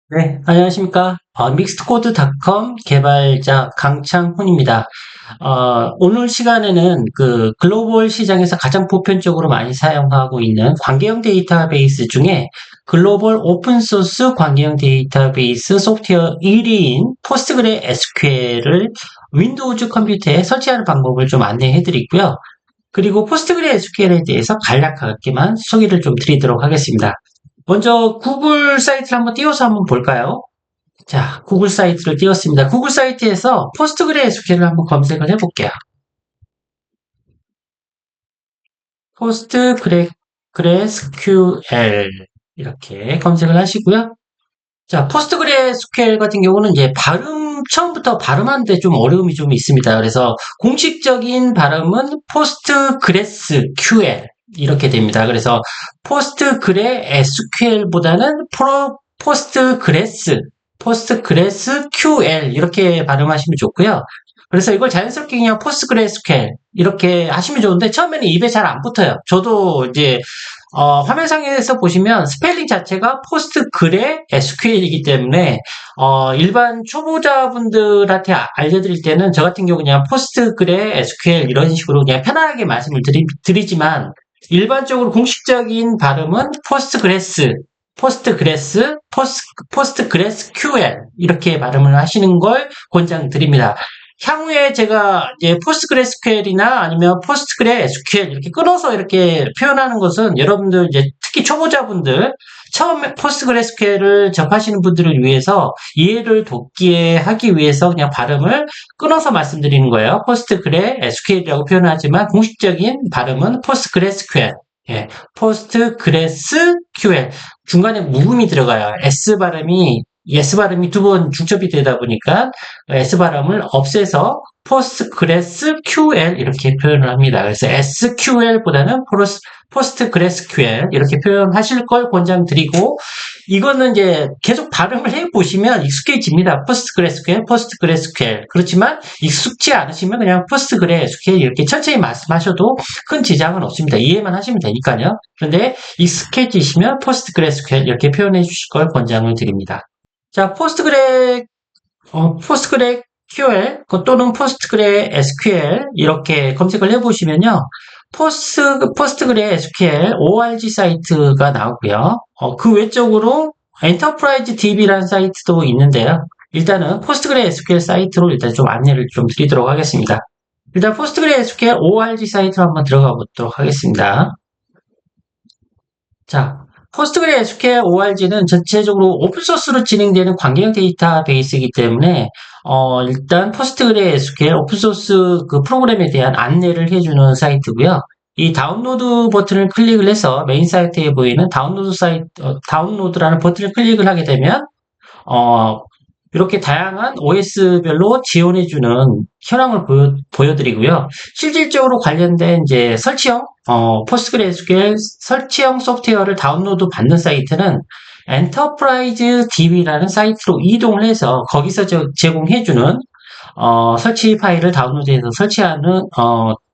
네, 안녕하십니까. 믹스드코드닷컴 개발자 강창훈입니다. 오늘 시간에는 그 글로벌 시장에서 가장 보편적으로 많이 사용하고 있는 관계형 데이터베이스 중에 글로벌 오픈소스 관계형 데이터베이스 소프트웨어 1위인 포스트그레 SQL을 윈도우즈 컴퓨터에 설치하는 방법을 좀 안내해 드리고요. 그리고 포스트그레 SQL에 대해서 간략하게만 소개를 좀 드리도록 하겠습니다. 먼저 구글 사이트를 한번 띄워서 한번 볼까요? 자, 구글 사이트를 띄웠습니다. 구글 사이트에서 포스트그레스QL을 한번 검색을 해볼게요. 포스트그레스QL 이렇게 검색을 하시고요. 자, 포스트그레스QL 같은 경우는 이제 처음부터 발음하는데 좀 어려움이 좀 있습니다. 그래서 공식적인 발음은 포스트그레스QL 이렇게 됩니다. 그래서 포스트그레스QL보다는 포스트그레스QL 이렇게 발음하시면 좋고요. 그래서 이걸 자연스럽게 그냥 포스트그레스QL 이렇게 하시면 좋은데 처음에는 입에 잘 안 붙어요. 저도 이제 화면상에서 보시면 스펠링 자체가 포스트그레 SQL이기 때문에 일반 초보자분들한테 알려드릴 때는 저 같은 경우 그냥 포스트그레 SQL 이런 식으로 그냥 편안하게 말씀을 드리지만 일반적으로 공식적인 발음은 포스트그레스 QL 이렇게 발음을 하시는 걸 권장드립니다. 향후에 제가 이제 포스트그레스QL이나 아니면 포스트그레 SQL 이렇게 끊어서 이렇게 표현하는 것은 여러분들 이제 특히 초보자분들 처음에 포스트그레스QL을 접하시는 분들을 위해서 이해를 돕게 하기 위해서 그냥 발음을 끊어서 말씀드리는 거예요. 포스트그레 SQL이라고 표현하지만 공식적인 발음은 포스트그레스QL. 예, 포스트그레스QL 중간에 묵음이 들어가요. S 발음이 두 번 중첩이 되다 보니까 S 발음을 없애서 포스트그레스QL 이렇게 표현을 합니다. 그래서 SQL보다는 포스트그레스QL 이렇게 표현하실 걸 권장드리고 이거는 이제 계속 발음을 해보시면 익숙해집니다. 포스트그레스QL. 그렇지만 익숙치 않으시면 그냥 포스트그레스QL 이렇게 천천히 말씀하셔도 큰 지장은 없습니다. 이해만 하시면 되니까요. 그런데 익숙해지시면 포스트그레스QL 이렇게 표현해 주실 걸 권장을 드립니다. 자, 포스트그레 QL 또는 포스트그레 SQL 이렇게 검색을 해보시면요. 포스트그레 SQL ORG 사이트가 나오고요. 그 외적으로 엔터프라이즈 DB라는 사이트도 있는데요. 일단은 포스트그레 SQL 사이트로 일단 좀 안내를 좀 드리도록 하겠습니다. 일단 포스트그레 SQL ORG 사이트로 한번 들어가 보도록 하겠습니다. 자, 포스트그레스QL ORG는 전체적으로 오픈소스로 진행되는 관계형 데이터베이스이기 때문에 일단 포스트그레스QL 오픈소스 그 프로그램에 대한 안내를 해주는 사이트고요. 이 다운로드 버튼을 클릭을 해서 메인 사이트에 보이는 다운로드라는 버튼을 클릭을 하게 되면 어, 이렇게 다양한 OS별로 지원해주는 현황을 보여드리고요. 실질적으로 관련된 이제 포스트그레스QL 설치형 소프트웨어를 다운로드 받는 사이트는 엔터프라이즈 DB라는 사이트로 이동을 해서 거기서 제공해주는 설치 파일을 다운로드해서 설치하는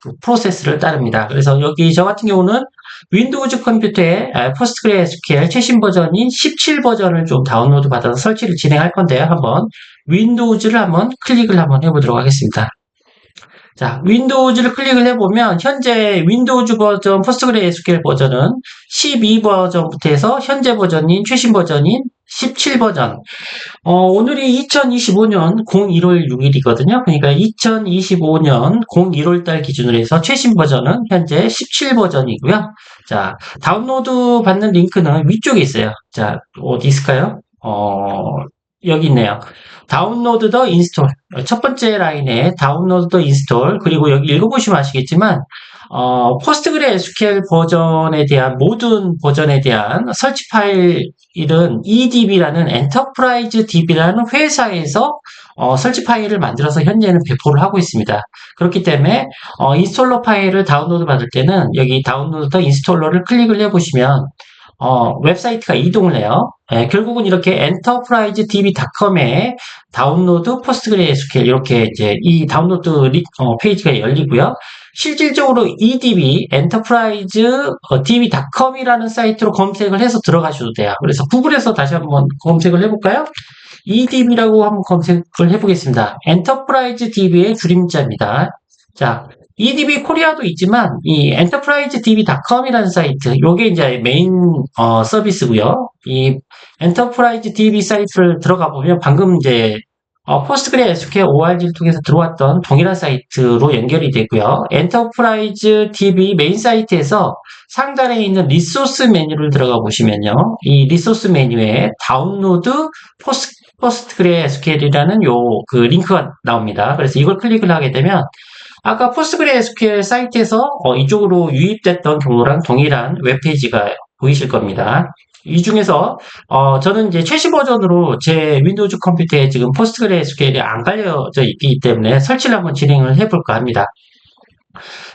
그 프로세스를 따릅니다. 그래서 여기 저 같은 경우는 윈도우즈 컴퓨터에 포스트그레스QL 최신 버전인 17 버전을 좀 다운로드 받아서 설치를 진행할 건데요. 한번 윈도우즈를 한번 클릭을 한번 해보도록 하겠습니다. 자, 윈도우즈를 클릭을 해보면 현재 윈도우즈 버전 포스트그레스QL 버전은 12 버전부터 해서 현재 버전인 최신 버전인 17 버전. 오늘이 2025년 01월 6일이거든요. 그러니까 2025년 01월 달 기준으로 해서 최신 버전은 현재 17 버전이고요. 자, 다운로드 받는 링크는 위쪽에 있어요. 자, 어디 있을까요? 여기 있네요. 다운로드 더 인스톨. 첫 번째 라인에 다운로드 더 인스톨. 그리고 여기 읽어보시면 아시겠지만, 포스트그레스QL 버전에 대한 모든 버전에 대한 설치 파일은 EDB라는 엔터프라이즈 DB라는 회사에서 설치 파일을 만들어서 현재는 배포를 하고 있습니다. 그렇기 때문에 인스톨러 파일을 다운로드 받을 때는 여기 다운로드 더 인스톨러를 클릭을 해보시면 웹사이트가 이동을 해요. 결국은 이렇게 enterprisedb.com에 다운로드 포스트그레스QL 이렇게 이제 이 다운로드 페이지가 열리고요. 실질적으로 EDB, 엔터프라이즈 DB.com이라는 사이트로 검색을 해서 들어가셔도 돼요. 그래서 구글에서 다시 한번 검색을 해볼까요? EDB라고 한번 검색을 해보겠습니다. 엔터프라이즈 DB의 줄임자입니다. 자, EDB 코리아도 있지만 이 엔터프라이즈 DB.com이라는 사이트, 요게 이제 메인 서비스고요. 이 엔터프라이즈 DB 사이트를 들어가 보면 방금 이제 포스트그레 SQL ORG를 통해서 들어왔던 동일한 사이트로 연결이 되고요. 엔터프라이즈 DB 메인 사이트에서 상단에 있는 리소스 메뉴를 들어가 보시면요. 이 리소스 메뉴에 다운로드 포스트그레 SQL이라는 그 링크가 나옵니다. 그래서 이걸 클릭을 하게 되면 아까 포스트그레 SQL 사이트에서 이쪽으로 유입됐던 경로랑 동일한 웹페이지가 보이실 겁니다. 이 중에서 저는 이제 최신 버전으로 제 윈도우즈 컴퓨터에 지금 포스트그레 SQL이 안 깔려져 있기 때문에 설치를 한번 진행을 해볼까 합니다.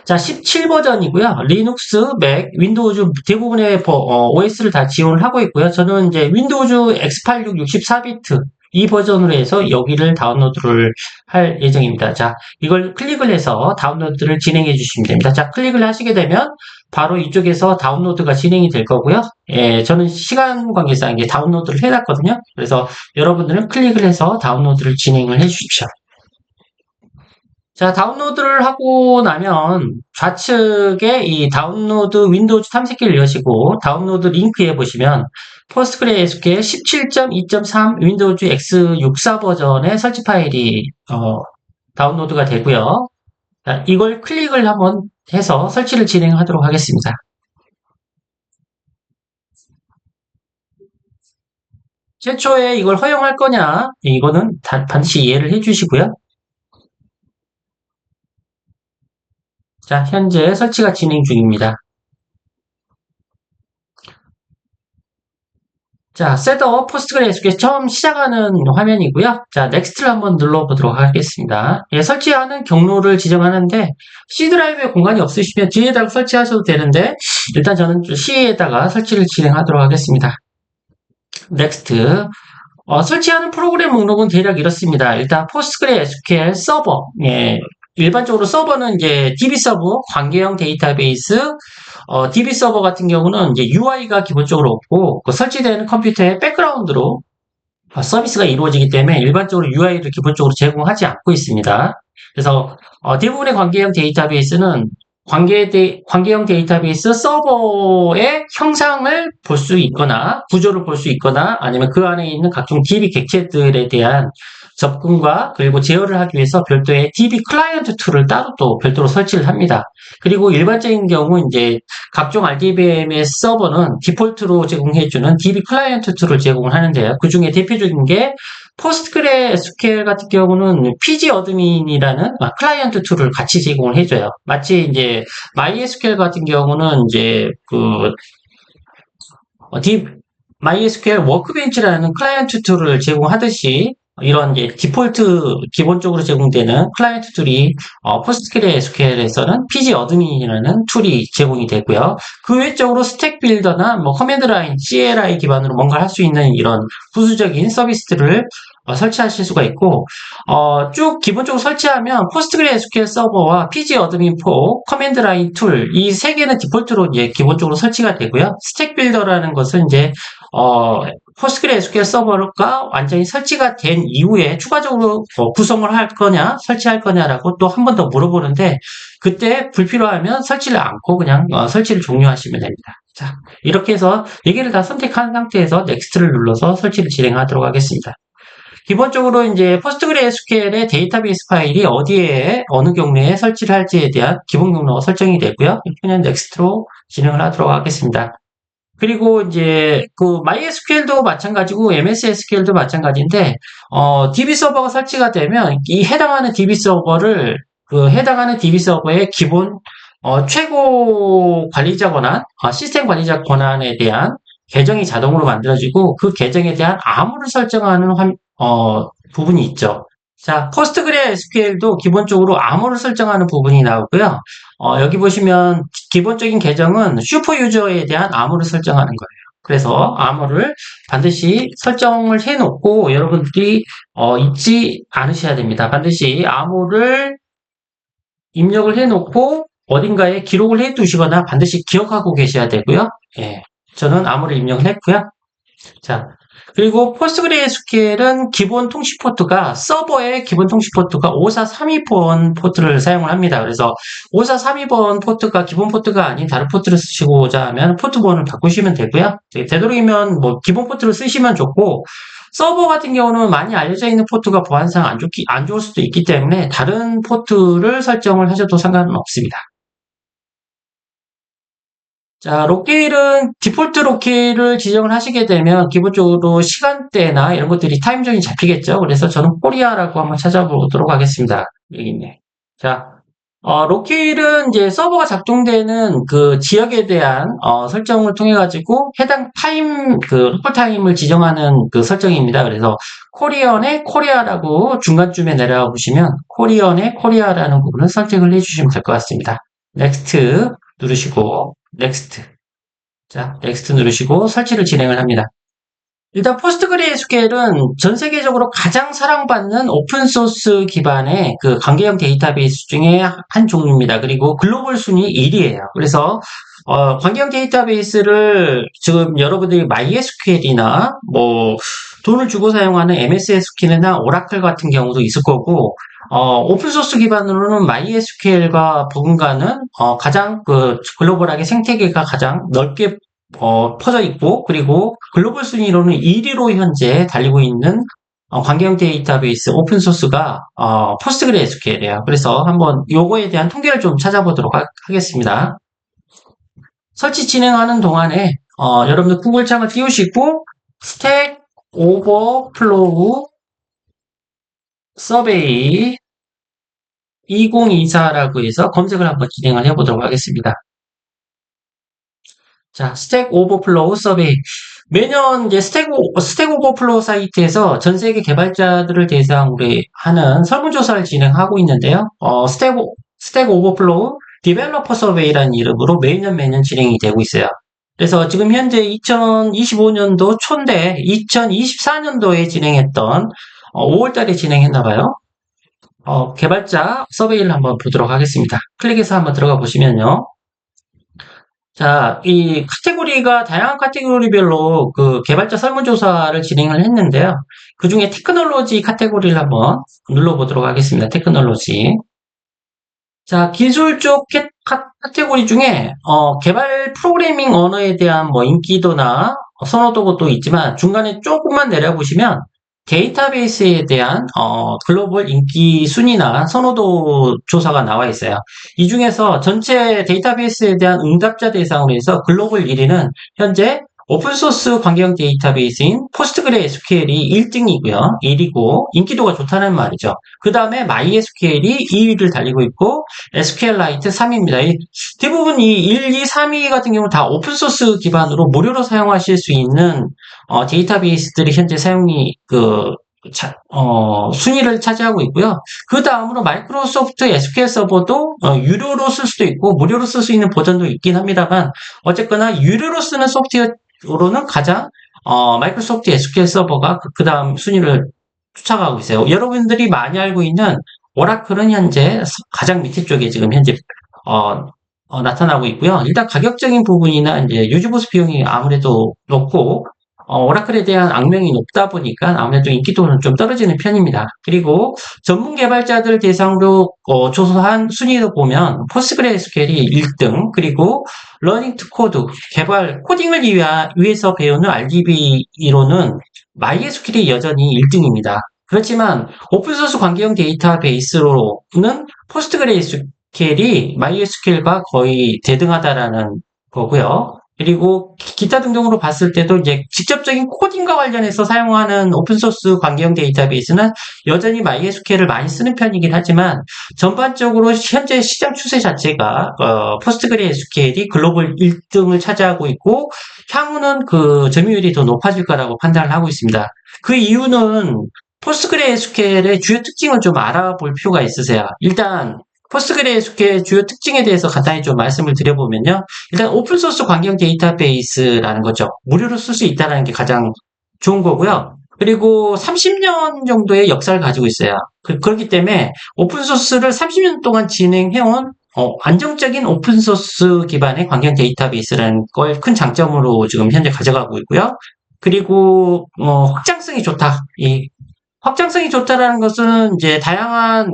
자, 17버전이고요. 리눅스, 맥, 윈도우즈 대부분의 OS를 다 지원을 하고 있고요. 저는 이제 윈도우즈 X86 64비트 이 버전으로 해서 여기를 다운로드를 할 예정입니다. 자, 이걸 클릭을 해서 다운로드를 진행해 주시면 됩니다. 자, 클릭을 하시게 되면 바로 이쪽에서 다운로드가 진행이 될 거고요. 예, 저는 시간 관계상 이게 다운로드를 해놨거든요. 그래서 여러분들은 클릭을 해서 다운로드를 진행을 해 주십시오. 자, 다운로드를 하고 나면 좌측에 이 다운로드 윈도우즈 탐색기를 여시고 다운로드 링크에 보시면 포스트그레 SQL 17.2.3 윈도우즈 X64 버전의 설치 파일이 다운로드가 되고요. 자, 이걸 클릭을 한번 해서 설치를 진행하도록 하겠습니다. 최초에 이걸 허용할 거냐, 이거는 반드시 이해를 해주시고요. 자, 현재 설치가 진행 중입니다. 자, 셋업 포스트그레 SQL 처음 시작하는 화면이고요. 자, 넥스트를 한번 눌러보도록 하겠습니다. 예, 설치하는 경로를 지정하는데 C 드라이브에 공간이 없으시면 D에다가 설치하셔도 되는데 일단 저는 C에다가 설치를 진행하도록 하겠습니다. 넥스트. 설치하는 프로그램 목록은 대략 이렇습니다. 일단 포스트그레 SQL 서버. 예, 일반적으로 서버는 이제 DB 서버, 관계형 데이터베이스, DB 서버 같은 경우는 이제 UI가 기본적으로 없고 그 설치되는 컴퓨터의 백그라운드로 서비스가 이루어지기 때문에 일반적으로 UI를 기본적으로 제공하지 않고 있습니다. 그래서 대부분의 관계형 데이터베이스는 관계형 데이터베이스 서버의 형상을 볼 수 있거나 구조를 볼 수 있거나 아니면 그 안에 있는 각종 DB 객체들에 대한 접근과 그리고 제어를 하기 위해서 별도의 DB 클라이언트 툴을 따로 또 별도로 설치를 합니다. 그리고 일반적인 경우 이제 각종 RDBMS 서버는 디폴트로 제공해주는 DB 클라이언트 툴을 제공을 하는데요. 그 중에 대표적인 게 포스트그레 SQL 같은 경우는 PG 어드민이라는 클라이언트 툴을 같이 제공을 해줘요. 마치 이제 MySQL 같은 경우는 이제 MySQL 워크벤치라는 클라이언트 툴을 제공하듯이 이런 이제 디폴트 기본적으로 제공되는 클라이언트 툴이 포스트그레 SQL에서는 PG 어드민이라는 툴이 제공이 되고요. 그 외적으로 스택 빌더나 뭐 커맨드 라인, CLI 기반으로 뭔가 할 수 있는 이런 부수적인 서비스들을 설치하실 수가 있고 쭉 기본적으로 설치하면 포스트그레 SQL 서버와 PG 어드민 4, 커맨드 라인 툴 이 세 개는 디폴트로 이제 기본적으로 설치가 되고요. 스택 빌더라는 것은 이제 포스트그레 SQL 서버가 완전히 설치가 된 이후에 추가적으로 구성을 할 거냐, 설치할 거냐라고 또 한 번 더 물어보는데 그때 불필요하면 설치를 않고 그냥 설치를 종료하시면 됩니다. 자, 이렇게 해서 4개를 다 선택한 상태에서 넥스트를 눌러서 설치를 진행하도록 하겠습니다. 기본적으로 이제 포스트그레 SQL의 데이터베이스 파일이 어디에 어느 경로에 설치를 할지에 대한 기본 경로가 설정이 되고요. 그냥 넥스트로 진행을 하도록 하겠습니다. 그리고 이제 그 MySQL도 마찬가지고 MS SQL도 마찬가지인데 DB 서버가 설치가 되면 이 해당하는 DB 서버를 해당하는 DB 서버의 기본 최고 관리자 권한, 시스템 관리자 권한에 대한 계정이 자동으로 만들어지고 그 계정에 대한 암호를 설정하는 부분이 있죠. 자, 포스트그레 SQL도 기본적으로 암호를 설정하는 부분이 나오고요. 여기 보시면 기본적인 계정은 슈퍼유저에 대한 암호를 설정하는 거예요. 그래서 암호를 반드시 설정을 해놓고 여러분들이 잊지 않으셔야 됩니다. 반드시 암호를 입력을 해놓고 어딘가에 기록을 해 두시거나 반드시 기억하고 계셔야 되고요. 예, 저는 암호를 입력을 했고요. 자, 그리고 포스트그레스QL은 기본 통신 포트가 서버의 기본 통신 포트가 5432번 포트를 사용을 합니다. 그래서 5432번 포트가 기본 포트가 아닌 다른 포트를 쓰시고자 하면 포트 번호를 바꾸시면 되고요. 되도록이면 뭐 기본 포트를 쓰시면 좋고 서버 같은 경우는 많이 알려져 있는 포트가 보안상 안 좋을 수도 있기 때문에 다른 포트를 설정을 하셔도 상관은 없습니다. 자, 로케일은 디폴트 로케일을 지정을 하시게 되면 기본적으로 시간대나 이런 것들이 타임존이 잡히겠죠. 그래서 저는 코리아라고 한번 찾아보도록 하겠습니다. 여기 있네. 자, 로케일은 이제 서버가 작동되는 그 지역에 대한 설정을 통해 가지고 해당 타임 그 로컬 타임을 지정하는 그 설정입니다. 그래서 코리언의 코리아라고 중간쯤에 내려가 보시면 코리언의 코리아라는 부분을 선택을 해주시면 될 것 같습니다. 넥스트 누르시고 넥스트. 자, 넥스트 누르시고 설치를 진행을 합니다. 일단 포스트그레스QL은 전 세계적으로 가장 사랑받는 오픈소스 기반의 그 관계형 데이터베이스 중에 한 종류입니다. 그리고 글로벌 순위 1위예요. 그래서 관계형 데이터베이스를 지금 여러분들이 MySQL이나 뭐 돈을 주고 사용하는 MS SQL이나 오라클 같은 경우도 있을 거고 오픈소스 기반으로는 MySQL과 버금가는 가장 그 글로벌하게 생태계가 가장 넓게 퍼져 있고, 그리고 글로벌 순위로는 1위로 현재 달리고 있는 관계형 데이터베이스 오픈소스가 포스트그레스QL이에요. 그래서 한번 요거에 대한 통계를 좀 찾아보도록 하겠습니다. 설치 진행하는 동안에 여러분들 구글 창을 띄우시고 스택 오버플로우 서베이 2024라고 해서 검색을 한번 진행을 해보도록 하겠습니다. 자, 스택 오버플로우 서베이. 매년 이제 스택 오버플로우 사이트에서 전 세계 개발자들을 대상으로 하는 설문조사를 진행하고 있는데요. 스택 오버플로우 디벨로퍼 서베이라는 이름으로 매년 진행이 되고 있어요. 그래서 지금 현재 2025년도 초인데 2024년도에 진행했던 5월달에 진행했나봐요. 개발자 서베이를 한번 보도록 하겠습니다. 클릭해서 한번 들어가 보시면요. 자, 이 카테고리가 다양한 카테고리별로 그 개발자 설문조사를 진행을 했는데요. 그 중에 테크놀로지 카테고리를 한번 눌러보도록 하겠습니다. 테크놀로지. 자, 기술 쪽 카테고리 중에 개발 프로그래밍 언어에 대한 뭐 인기도나 선호도도 있지만 중간에 조금만 내려보시면 데이터베이스에 대한 글로벌 인기 순위나 선호도 조사가 나와 있어요. 이 중에서 전체 데이터베이스에 대한 응답자 대상으로 해서 글로벌 1위는 현재 오픈소스 관계형 데이터베이스인 포스트그레스QL이 1등이고요. 1위고 인기도가 좋다는 말이죠. 그 다음에 MySQL이 2위를 달리고 있고 SQLite 3위입니다. 대부분 이 1, 2, 3위 같은 경우는 다 오픈소스 기반으로 무료로 사용하실 수 있는 데이터베이스들이 현재 사용이 순위를 차지하고 있고요. 그 다음으로 마이크로소프트 SQL 서버도 유료로 쓸 수도 있고 무료로 쓸 수 있는 버전도 있긴 합니다만 어쨌거나 유료로 쓰는 소프트웨어로는 가장 마이크로소프트 SQL 서버가 그 다음 순위를 쫓아가고 있어요. 여러분들이 많이 알고 있는 오라클은 현재 가장 밑에 쪽에 지금 현재 나타나고 있고요. 일단 가격적인 부분이나 이제 유지보수 비용이 아무래도 높고 오라클에 대한 악명이 높다 보니까 아무래도 인기도는 좀 떨어지는 편입니다. 그리고 전문 개발자들 대상으로 조사한 순위로 보면 포스트그레스QL이 1등, 그리고 러닝 투 코드, 코딩을 위해서 배우는 RDB로는 MySQL이 여전히 1등입니다. 그렇지만 오픈소스 관계형 데이터베이스로는 포스트그레스QL이 MySQL과 거의 대등하다라는 거고요. 그리고 기타 등등으로 봤을 때도 이제 직접적인 코딩과 관련해서 사용하는 오픈소스 관계형 데이터베이스는 여전히 MySQL을 많이 쓰는 편이긴 하지만 전반적으로 현재 시장 추세 자체가 포스트그레스QL이 글로벌 1등을 차지하고 있고 향후는 그 점유율이 더 높아질 거라고 판단을 하고 있습니다. 그 이유는 포스트그레스QL의 주요 특징을 좀 알아볼 필요가 있으세요. 일단 포스트그레스QL 주요 특징에 대해서 간단히 좀 말씀을 드려보면요. 일단 오픈소스 관계형 데이터베이스라는 거죠. 무료로 쓸 수 있다는 게 가장 좋은 거고요. 그리고 30년 정도의 역사를 가지고 있어요. 그렇기 때문에 오픈소스를 30년 동안 진행해온 안정적인 오픈소스 기반의 관계형 데이터베이스라는 걸 큰 장점으로 지금 현재 가져가고 있고요. 그리고, 확장성이 좋다. 이 확장성이 좋다라는 것은 이제 다양한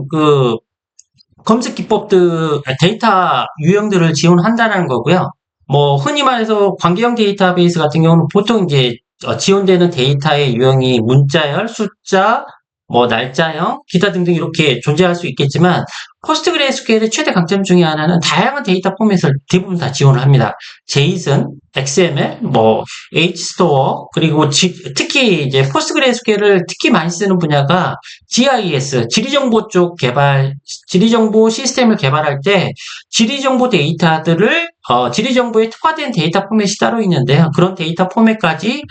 검색 기법들, 데이터 유형들을 지원한다는 거고요. 뭐, 흔히 말해서 관계형 데이터베이스 같은 경우는 보통 이제 지원되는 데이터의 유형이 문자열, 숫자, 뭐, 날짜형, 기타 등등 이렇게 존재할 수 있겠지만, 포스트그레스QL의 최대 강점 중에 하나는 다양한 데이터 포맷을 대부분 다 지원을 합니다. JSON, XML, 뭐, HStore, 그리고 특히 이제 포스트그레스QL을 특히 많이 쓰는 분야가 GIS, 지리정보 쪽 개발, 지리정보 시스템을 개발할 때 지리정보 데이터들을 지리정보에 특화된 데이터 포맷이 따로 있는데요. 그런 데이터 포맷까지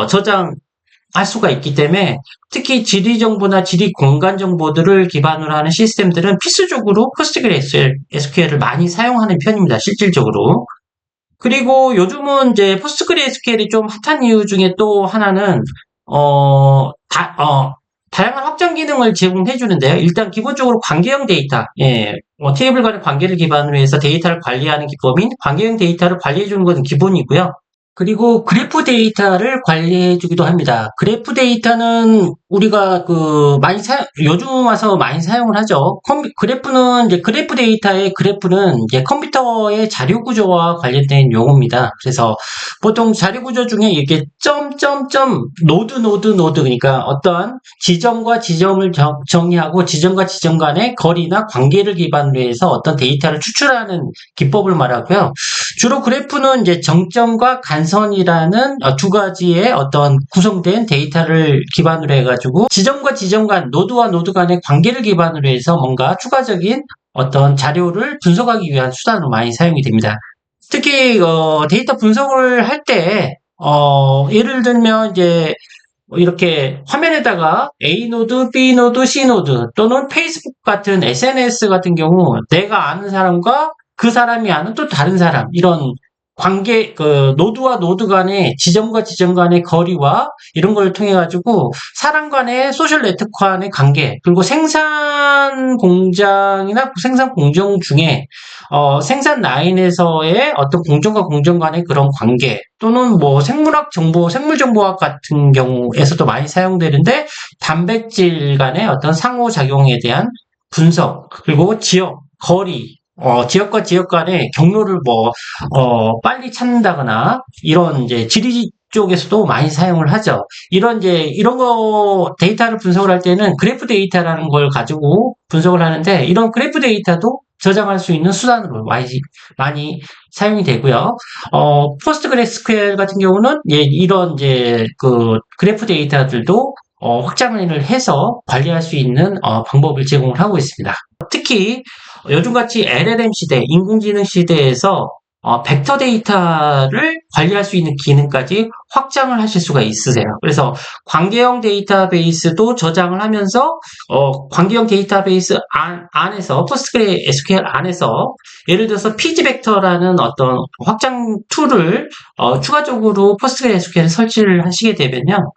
저장할 수가 있기 때문에 특히 지리정보나 지리 공간 정보들을 기반으로 하는 시스템들은 필수적으로 포스트그레스QL을 많이 사용하는 편입니다. 실질적으로. 그리고 요즘은 이제 포스트그레스QL이 좀 핫한 이유 중에 또 하나는 다양한 확장 기능을 제공해 주는데요. 일단 기본적으로 관계형 데이터, 테이블 간의 관계를 기반으로 해서 데이터를 관리하는 기법인 관계형 데이터를 관리해 주는 것은 기본이고요. 그리고 그래프 데이터를 관리해 주기도 합니다. 그래프 데이터는 우리가 요즘 와서 많이 사용을 하죠. 그래프는 이제 그래프 데이터의 그래프는 이제 컴퓨터의 자료 구조와 관련된 용어입니다. 그래서 보통 자료 구조 중에 이렇게 노드 그러니까 어떠한 지점과 지점을 정의하고 지점과 지점 간의 거리나 관계를 기반으로 해서 어떤 데이터를 추출하는 기법을 말하고요. 주로 그래프는 이제 정점과 간선이라는 두 가지의 어떤 구성된 데이터를 기반으로 해가지고 지점과 지점 간, 노드와 노드 간의 관계를 기반으로 해서 뭔가 추가적인 어떤 자료를 분석하기 위한 수단으로 많이 사용이 됩니다. 특히 데이터 분석을 할 때 예를 들면 이제 이렇게 화면에다가 A 노드, B 노드, C 노드 또는 페이스북 같은 SNS 같은 경우 내가 아는 사람과 그 사람이 아는 또 다른 사람 이런 관계 노드와 노드 간의 지점과 지점 간의 거리와 이런 걸 통해 가지고 사람 간의 소셜 네트워크 간의 관계 그리고 생산 공장이나 생산 공정 중에 생산 라인에서의 어떤 공정과 공정 간의 그런 관계 또는 뭐 생물학 정보, 생물 정보학 같은 경우에서도 많이 사용되는데 단백질 간의 어떤 상호작용에 대한 분석 그리고 지역, 거리 지역과 지역 간의 경로를 빨리 찾는다거나, 이런 이제 지리 쪽에서도 많이 사용을 하죠. 이런 거 데이터를 분석을 할 때는 그래프 데이터라는 걸 가지고 분석을 하는데, 이런 그래프 데이터도 저장할 수 있는 수단으로 많이 사용이 되고요. 포스트그레스QL 같은 경우는, 이런 이제 그래프 데이터들도 확장을 해서 관리할 수 있는 방법을 제공을 하고 있습니다. 특히 요즘같이 LLM 시대, 인공지능 시대에서 벡터 데이터를 관리할 수 있는 기능까지 확장을 하실 수가 있으세요. 그래서 관계형 데이터베이스도 저장을 하면서 관계형 데이터베이스 안에서 포스트그레스QL 안에서 예를 들어서 pgvector라는 어떤 확장 툴을 추가적으로 포스트그레스QL에 설치를 하시게 되면요.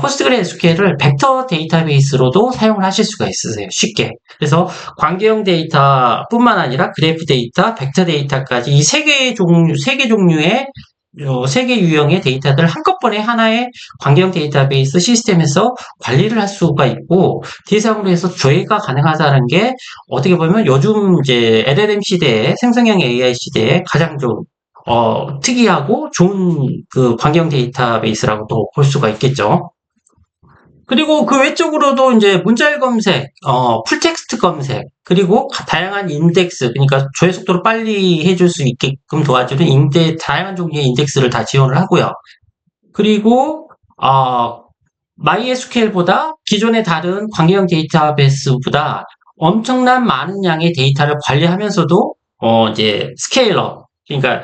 포스트그레스QL을 벡터 데이터베이스로도 사용을 하실 수가 있으세요. 쉽게. 그래서 관계형 데이터뿐만 아니라 그래프 데이터, 벡터 데이터까지 이 세 개 종류의 세 개 유형의 데이터들을 한꺼번에 하나의 관계형 데이터베이스 시스템에서 관리를 할 수가 있고 대상으로 해서 조회가 가능하다는 게 어떻게 보면 요즘 이제 LLM 시대에 생성형 AI 시대에 가장 좀 특이하고 좋은 관계형 데이터베이스라고도 볼 수가 있겠죠. 그리고 그 외적으로도 이제 문자열 검색, 풀텍스트 검색, 그리고 다양한 인덱스, 그러니까 조회 속도를 빨리 해줄 수 있게끔 도와주는 다양한 종류의 인덱스를 다 지원을 하고요. 그리고, MySQL보다 기존의 다른 관계형 데이터베이스보다 엄청난 많은 양의 데이터를 관리하면서도, 이제 스케일업, 그러니까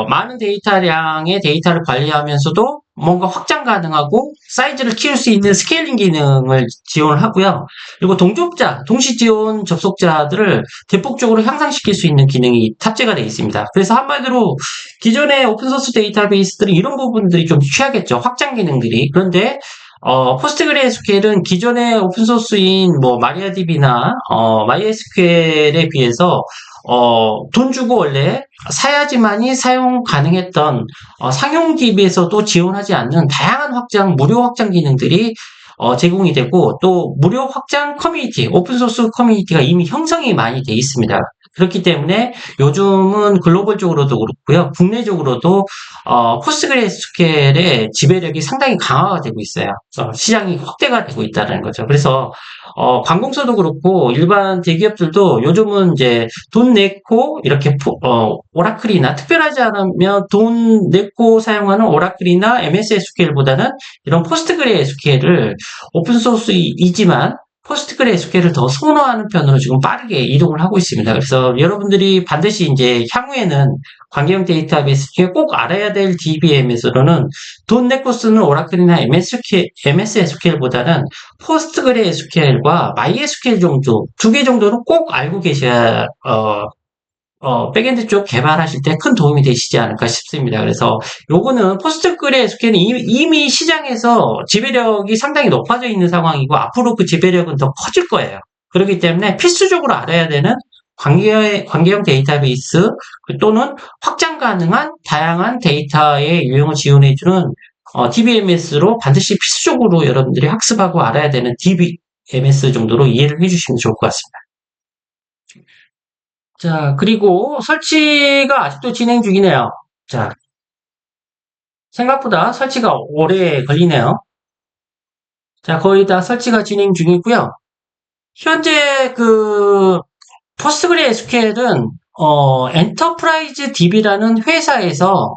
많은 데이터량의 데이터를 관리하면서도 뭔가 확장 가능하고 사이즈를 키울 수 있는 스케일링 기능을 지원을 하고요. 그리고 동시 지원 접속자들을 대폭적으로 향상시킬 수 있는 기능이 탑재가 되어 있습니다. 그래서 한마디로 기존의 오픈소스 데이터베이스들은 이런 부분들이 좀 취하겠죠. 확장 기능들이. 그런데 포스트그레스QL은 기존의 오픈소스인 MariaDB나 MySQL에 비해서 돈 주고 원래 사야지만이 사용 가능했던 상용 DB에서도 지원하지 않는 다양한 무료 확장 기능들이 제공이 되고 또 무료 확장 커뮤니티, 오픈소스 커뮤니티가 이미 형성이 많이 돼 있습니다. 그렇기 때문에 요즘은 글로벌적으로도 그렇고요. 국내적으로도 포스트그레스QL의 지배력이 상당히 강화가 되고 있어요. 시장이 확대가 되고 있다는 거죠. 그래서 관공서도 그렇고 일반 대기업들도 요즘은 이제 돈 내고 이렇게 오라클이나 특별하지 않으면 돈 내고 사용하는 오라클이나 MS SQL보다는 이런 포스트그레스QL을 오픈소스이지만 포스트그레스QL을 더 선호하는 편으로 지금 빠르게 이동을 하고 있습니다. 그래서 여러분들이 반드시 이제 향후에는 관계형 데이터베이스 중에 꼭 알아야 될 DBM에서는 돈 내고 쓰는 오라클이나 MS SQL보다는 포스트그레스QL과 MySQL 정도, 두 개 정도는 꼭 알고 계셔야 백엔드 쪽 개발하실 때 큰 도움이 되시지 않을까 싶습니다. 그래서 요거는 포스트그레스QL은 이미 시장에서 지배력이 상당히 높아져 있는 상황이고 앞으로 그 지배력은 더 커질 거예요. 그렇기 때문에 필수적으로 알아야 되는 관계형 데이터베이스 또는 확장 가능한 다양한 데이터의 유형을 지원해주는 DBMS로 반드시 필수적으로 여러분들이 학습하고 알아야 되는 DBMS 정도로 이해를 해주시면 좋을 것 같습니다. 자, 그리고 설치가 아직도 진행 중이네요. 자, 생각보다 설치가 오래 걸리네요. 자, 거의 다 설치가 진행 중이고요. 현재 포스트그레스QL은 엔터프라이즈 DB라는 회사에서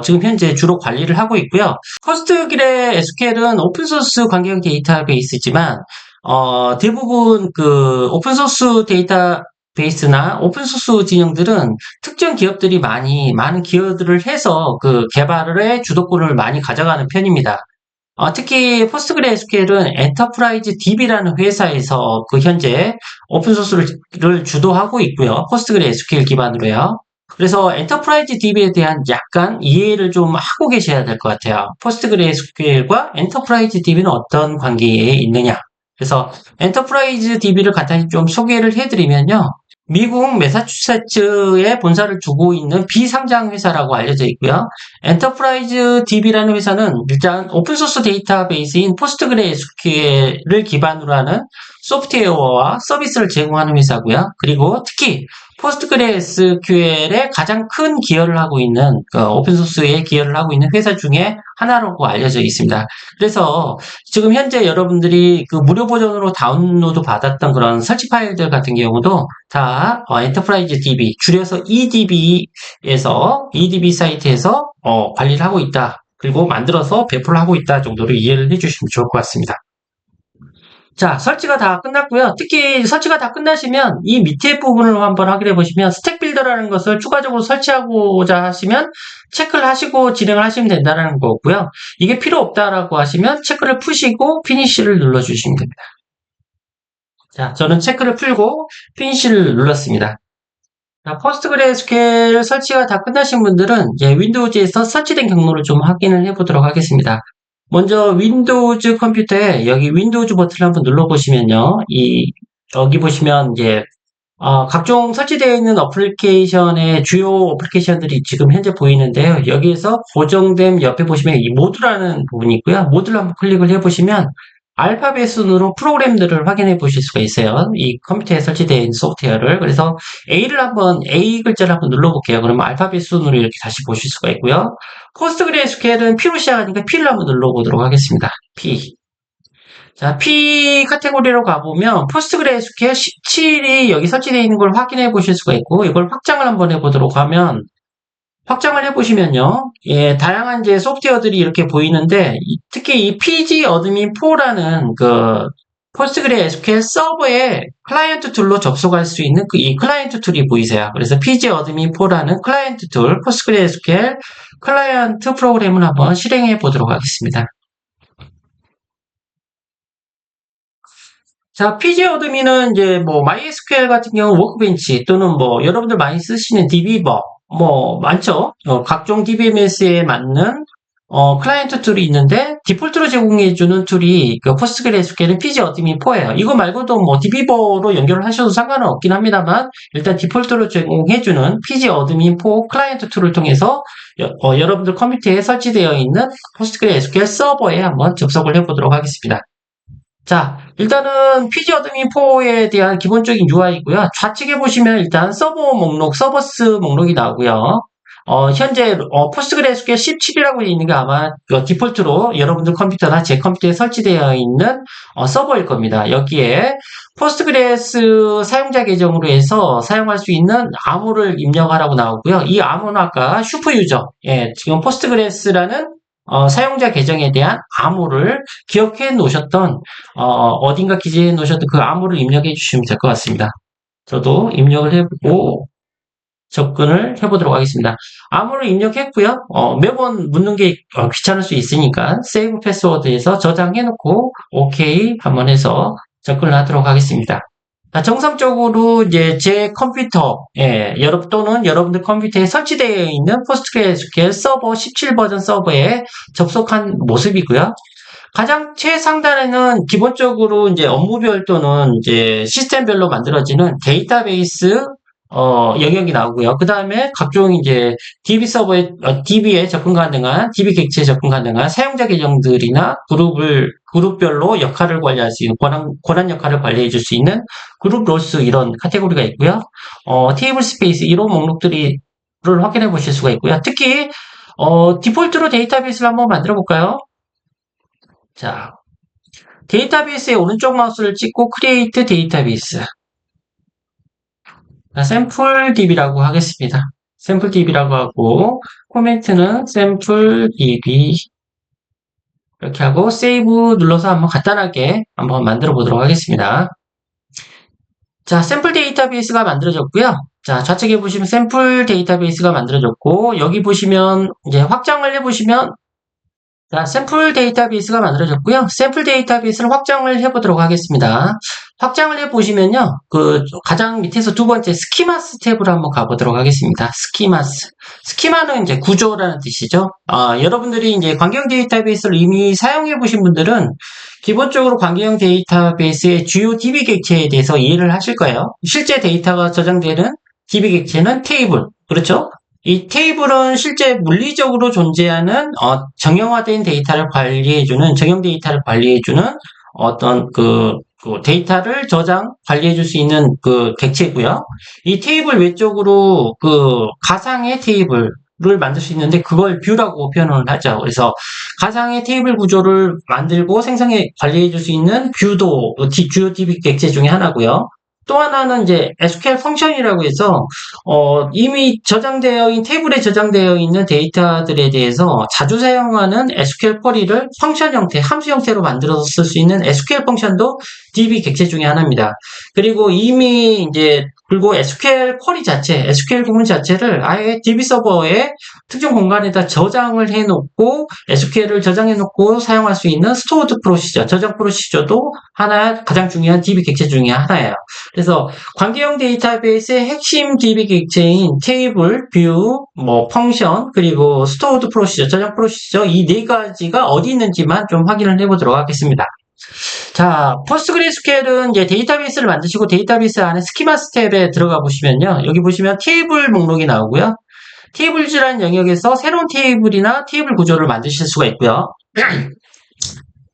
지금 현재 주로 관리를 하고 있고요. 포스트그레스QL은 오픈소스 관계형 데이터베이스지만 대부분 오픈소스 데이터베이스나 오픈소스 진영들은 특정 기업들이 많은 기여들을 해서 개발의 주도권을 많이 가져가는 편입니다. 특히 포스트그레스QL은 엔터프라이즈 DB라는 회사에서 현재 오픈소스를 주도하고 있고요. 포스트그레스QL 기반으로요. 그래서 엔터프라이즈 DB에 대한 약간 이해를 좀 하고 계셔야 될 것 같아요. 포스트그레스QL과 엔터프라이즈 DB는 어떤 관계에 있느냐. 그래서 엔터프라이즈 DB를 간단히 좀 소개를 해드리면요. 미국 매사추세츠에 본사를 두고 있는 비상장 회사라고 알려져 있고요. 엔터프라이즈 DB라는 회사는 일단 오픈소스 데이터베이스인 포스트그레스QL을 기반으로 하는 소프트웨어와 서비스를 제공하는 회사고요. 그리고 특히 포스트그레스QL에 가장 큰 기여를 하고 있는 오픈소스에 기여를 하고 있는 회사 중에 하나라고 알려져 있습니다. 그래서 지금 현재 여러분들이 무료 버전으로 다운로드 받았던 그런 설치 파일들 같은 경우도 다 엔터프라이즈 DB, 줄여서 EDB에서 EDB 사이트에서 관리를 하고 있다. 그리고 만들어서 배포를 하고 있다 정도로 이해를 해주시면 좋을 것 같습니다. 자, 설치가 다 끝났고요. 특히 설치가 다 끝나시면 이 밑에 부분을 한번 확인해 보시면 스택 빌더라는 것을 추가적으로 설치하고자 하시면 체크를 하시고 진행을 하시면 된다는 거고요. 이게 필요 없다라고 하시면 체크를 푸시고 피니쉬를 눌러주시면 됩니다. 자, 저는 체크를 풀고 피니쉬를 눌렀습니다. 자, 포스트그레스QL 설치가 다 끝나신 분들은 이제 윈도우즈에서 설치된 경로를 좀 확인을 해보도록 하겠습니다. 먼저 윈도우즈 컴퓨터에 여기 윈도우즈 버튼을 한번 눌러보시면요. 여기 보시면 이제 각종 설치되어 있는 어플리케이션의 주요 어플리케이션들이 지금 현재 보이는데요. 여기에서 고정된 옆에 보시면 이 모드라는 부분이 있고요. 모드를 한번 클릭을 해보시면 알파벳 순으로 프로그램들을 확인해 보실 수가 있어요. 이 컴퓨터에 설치되어 있는 소프트웨어를. 그래서 A 글자를 한번 눌러볼게요. 그러면 알파벳 순으로 이렇게 다시 보실 수가 있고요. 포스트그레스QL은 P로 시작하니까 P를 한번 눌러보도록 하겠습니다. P. 자, P 카테고리로 가보면 포스트그레스QL 17이 여기 설치되어 있는 걸 확인해 보실 수가 있고 이걸 확장을 한번 해보도록 하면 확장을 해보시면요. 예, 다양한 이제 소프트웨어들이 이렇게 보이는데 특히 이 pgadmin4라는 포스트그레스QL 서버의 클라이언트 툴로 접속할 수 있는 이 클라이언트 툴이 보이세요. 그래서 pgadmin4라는 클라이언트 툴, 포스트그레스QL 클라이언트 프로그램을 한번 실행해 보도록 하겠습니다. 자, pgadmin은 이제 MySQL 같은 경우 워크벤치 또는 여러분들 많이 쓰시는 DB버 많죠. 각종 DBMS에 맞는 클라이언트 툴이 있는데, 디폴트로 제공해주는 툴이, 그 포스트그레스QL은 pgadmin 4예요. 이거 말고도 뭐, dbeaver로 연결을 하셔도 상관은 없긴 합니다만, 일단 디폴트로 제공해주는 pgadmin 4 클라이언트 툴을 통해서, 여러분들 컴퓨터에 설치되어 있는 포스트그레스QL 서버에 한번 접속을 해보도록 하겠습니다. 자, 일단은 pgadmin 4에 대한 기본적인 UI이고요. 좌측에 보시면 일단 서버 목록, 서버스 목록이 나오고요. 현재 포스트그레스QL 17이라고 있는 게 아마 디폴트로 여러분들 컴퓨터나 제 컴퓨터에 설치되어 있는 서버일 겁니다. 여기에 포스트그레스 사용자 계정으로 해서 사용할 수 있는 암호를 입력하라고 나오고요. 이 암호는 아까 슈퍼유저, 지금 포스트그레스라는 사용자 계정에 대한 암호를 기억해 놓으셨던, 어딘가 기재해 놓으셨던 그 암호를 입력해 주시면 될 것 같습니다. 저도 입력을 해보고 접근을 해보도록 하겠습니다. 암호를 입력했고요. 매번 묻는 게 귀찮을 수 있으니까 세이브 패스워드에서 저장해 놓고 오케이 한번 해서 접근을 하도록 하겠습니다. 자, 정상적으로 이제 제 컴퓨터, 또는 여러분들 컴퓨터에 설치되어 있는 포스트그레스QL 서버 17 버전 서버에 접속한 모습이고요. 가장 최상단에는 기본적으로 이제 업무별 또는 이제 시스템별로 만들어지는 데이터베이스 영역이 나오고요. 그 다음에 각종 이제 DB 서버에, DB에 접근 가능한, DB 객체에 접근 가능한 사용자 계정들이나 그룹별로 역할을 관리할 수 있는, 권한 역할을 관리해 줄 수 있는 그룹 로스 이런 카테고리가 있고요. 테이블 스페이스 이런 목록들을 확인해 보실 수가 있고요. 특히, 디폴트로 데이터베이스를 한번 만들어 볼까요? 자, 데이터베이스의 오른쪽 마우스를 찍고 크리에이트 데이터베이스. 샘플 DB라고 하겠습니다. 샘플 DB라고 하고 코멘트는 샘플 DB 이렇게 하고 세이브 눌러서 한번 간단하게 한번 만들어 보도록 하겠습니다. 자, 샘플 데이터베이스가 만들어졌고요. 자, 좌측에 보시면 샘플 데이터베이스가 만들어졌고 여기 보시면 이제 확장을 해보시면 자, 샘플 데이터베이스가 만들어졌고요. 샘플 데이터베이스를 확장을 해보도록 하겠습니다. 확장을 해보시면요. 그 가장 밑에서 두 번째 스키마스 탭으로 한번 가보도록 하겠습니다. 스키마스. 스키마는 이제 구조라는 뜻이죠. 여러분들이 이제 관계형 데이터베이스를 이미 사용해 보신 분들은 기본적으로 관계형 데이터베이스의 주요 DB 객체에 대해서 이해를 하실 거예요. 실제 데이터가 저장되는 DB 객체는 테이블. 그렇죠? 이 테이블은 실제 물리적으로 존재하는 정형화된 데이터를 관리해주는 정형 데이터를 관리해주는 어떤 그 데이터를 저장 관리해줄 수 있는 그 객체고요. 이 테이블 외쪽으로 그 가상의 테이블을 만들 수 있는데 그걸 뷰라고 표현을 하죠. 그래서 가상의 테이블 구조를 만들고 생성해 관리해줄 수 있는 뷰도 주요 DB 객체 중에 하나고요. 또 하나는 이제 SQL 펑션이라고 해서 이미 테이블에 저장되어 있는 데이터들에 대해서 자주 사용하는 SQL 쿼리를 펑션 형태, 함수 형태로 만들어서 쓸 수 있는 SQL 펑션도 DB 객체 중에 하나입니다. 그리고 그리고 SQL 쿼리 자체, SQL 구문 자체를 아예 DB 서버에 특정 공간에다 저장을 해놓고 SQL을 저장해놓고 사용할 수 있는 스토어드 프로시저, 저장 프로시저도 가장 중요한 DB 객체 중에 하나예요. 그래서 관계형 데이터베이스의 핵심 DB 객체인 테이블, 뷰, 펑션, 그리고 스토어드 프로시저, 저장 프로시저 이 네 가지가 어디 있는지만 좀 확인을 해보도록 하겠습니다. 자, 포스트그레스QL은 이제 데이터베이스를 만드시고 데이터베이스 안에 스키마스 탭에 들어가 보시면요. 여기 보시면 테이블 목록이 나오고요. 테이블즈라는 영역에서 새로운 테이블이나 테이블 구조를 만드실 수가 있고요.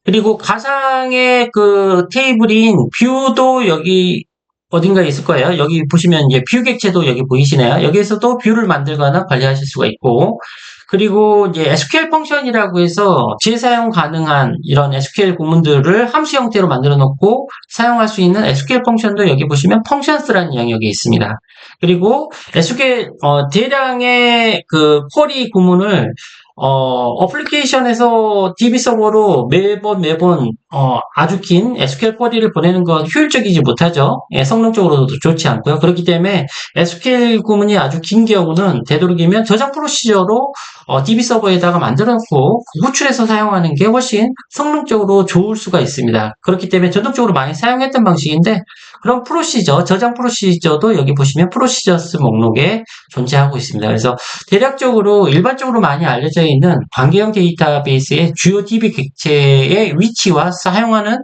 그리고 가상의 그 테이블인 뷰도 여기 어딘가에 있을 거예요. 여기 보시면 이제 뷰 객체도 여기 보이시네요. 여기에서도 뷰를 만들거나 관리하실 수가 있고, 그리고 이제 SQL 펑션이라고 해서 재사용 가능한 이런 SQL 구문들을 함수 형태로 만들어 놓고 사용할 수 있는 SQL 펑션도 여기 보시면 펑션스라는 영역이 있습니다. 그리고 SQL 대량의 그 쿼리 구문을 어플리케이션에서 DB 서버로 매번 아주 긴 SQL 쿼리를 보내는 건 효율적이지 못하죠. 성능적으로도 좋지 않고요. 그렇기 때문에 SQL 구문이 아주 긴 경우는 되도록이면 저장 프로시저로 DB 서버에다가 만들어 놓고 호출해서 사용하는 게 훨씬 성능적으로 좋을 수가 있습니다. 그렇기 때문에 전통적으로 많이 사용했던 방식인데 그런 프로시저, 저장 프로시저도 여기 보시면 프로시저스 목록에 존재하고 있습니다. 그래서 대략적으로 일반적으로 많이 알려져 있는 관계형 데이터베이스의 주요 DB 객체의 위치와 사용하는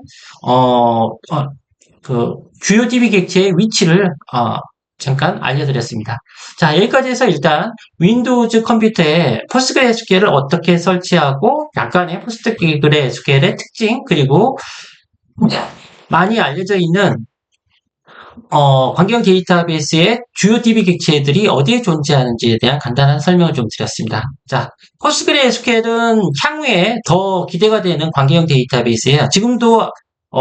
그 주요 DB 객체의 위치를 잠깐 알려드렸습니다. 자, 여기까지 해서 일단 윈도우즈 컴퓨터에 포스트그레스QL을 어떻게 설치하고 약간의 포스트그레스QL의 특징 그리고 많이 알려져 있는 관계형 데이터베이스의 주요 DB 객체들이 어디에 존재하는지에 대한 간단한 설명을 좀 드렸습니다. 자, 포스트그레스QL은 향후에 더 기대가 되는 관계형 데이터베이스예요. 지금도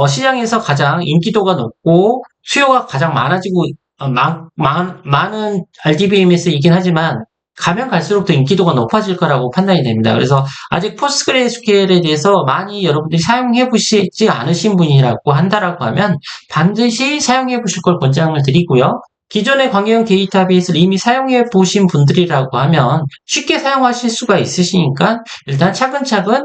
시장에서 가장 인기도가 높고 수요가 가장 많아지고 많은 RDBMS이긴 하지만 가면 갈수록 더 인기도가 높아질 거라고 판단이 됩니다. 그래서 아직 포스트그레스QL에 대해서 많이 여러분들이 사용해 보시지 않으신 분이라고 한다라고 하면 반드시 사용해 보실 걸 권장을 드리고요. 기존의 관계형 데이터베이스를 이미 사용해 보신 분들이라고 하면 쉽게 사용하실 수가 있으시니까 일단 차근차근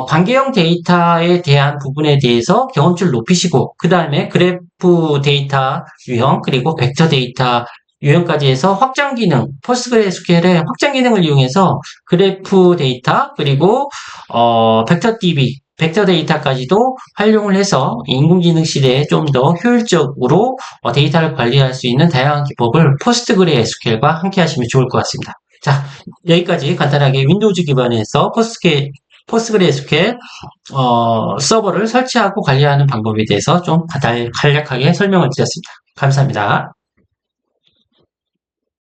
관계형 데이터에 대한 부분에 대해서 경험치를 높이시고 그 다음에 그래프 데이터 유형 그리고 벡터 데이터 유형까지 해서 확장 기능, 포스트그레스QL의 확장 기능을 이용해서 그래프 데이터 그리고 벡터 DB, 벡터 데이터까지도 활용을 해서 인공지능 시대에 좀 더 효율적으로 데이터를 관리할 수 있는 다양한 기법을 포스트그레스QL과 함께 하시면 좋을 것 같습니다. 자, 여기까지 간단하게 윈도우즈 기반에서 포스트그레스QL 서버를 설치하고 관리하는 방법에 대해서 좀 간략하게 설명을 드렸습니다. 감사합니다.